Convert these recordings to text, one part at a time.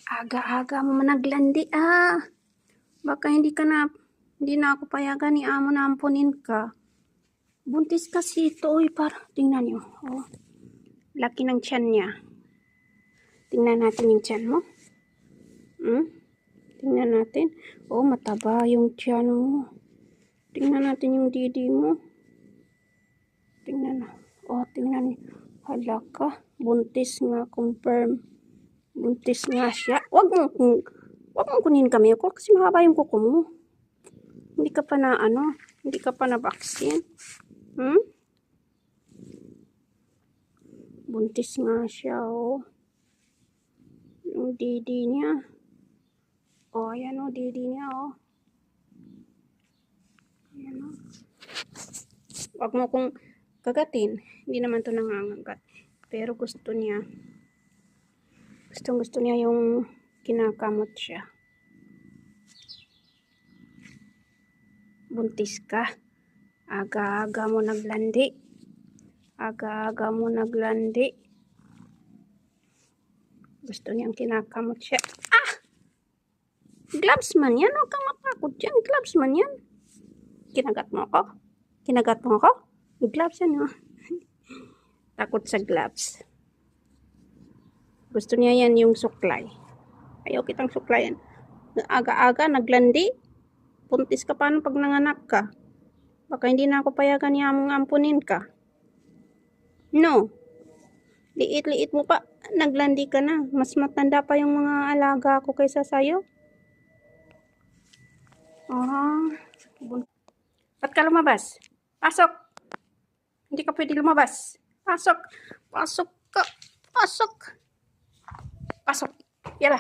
Aga-aga mo managlandi Baka hindi na ako payagan ni amo na ampunin ka. Buntis kasi ito, para tingnan niyo. Oh, laki ng tiyan niya. Tingnan natin yung tiyan mo. Tingnan natin. Oh, mataba yung tiyan mo. Tingnan natin yung didi mo. Tingnan. Oh, tingnan. Hala ka. Buntis nga, confirm. Buntis nga siya. Wag mo kunin kami ako kasi mahaba yung kuko mo. Hindi ka pa hindi ka pa na vaccine. Buntis nga siya, oh. Yung didi niya. Oh, ayan, oh, didi niya, oh. Ayan, oh. Wag mo kong kagatin. Hindi naman to nangangagat. Pero gusto niya yung kinakamot siya. Buntis ka. Aga-aga mo naglandi. Aga-aga mo naglandi. Gusto niyang kinakamot siya. Gloves man yan. Huwag kang matakot dyan. Gloves man yan. Kinagat mo ako? Kinagat mo ako? Gloves yan, oh. Takot sa gloves. Gusto niya yan yung suklay. Ayaw kitang suklayan. Aga-aga, naglandi. Puntis ka paano pag nanganak ka? Baka hindi na ako payagan niya mong ampunin ka. No. Liit-liit mo pa. Naglandi ka na. Mas matanda pa yung mga alaga ko kaysa sayo. Ba't ka lumabas? Pasok. Hindi ka pwede lumabas. Pasok. Pasok ka. Pasok. Pasok. Yala.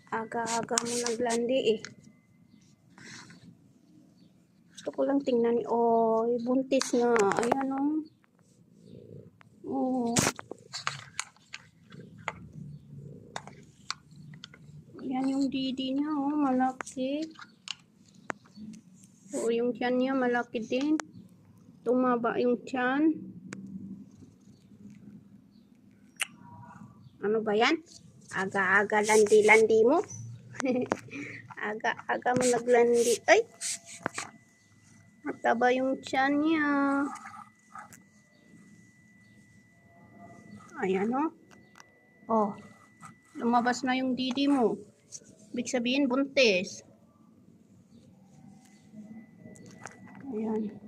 Aga-aga mo naglandi Gusto ko lang tingnan buntis nga. Ayan, oh. Oh. Ayan yung didi niya, oh. Malaki. Oh, yung tiyan niya malaki din. Tumaba yung tiyan. Ano ba yan? Aga-aga landi-landi mo. Aga-aga mo naglandi. Ay! Mataba yung tiyan niya. Ayan, oh. Oh. Lumabas na yung didi mo. Ibig sabihin, buntis. Ayan.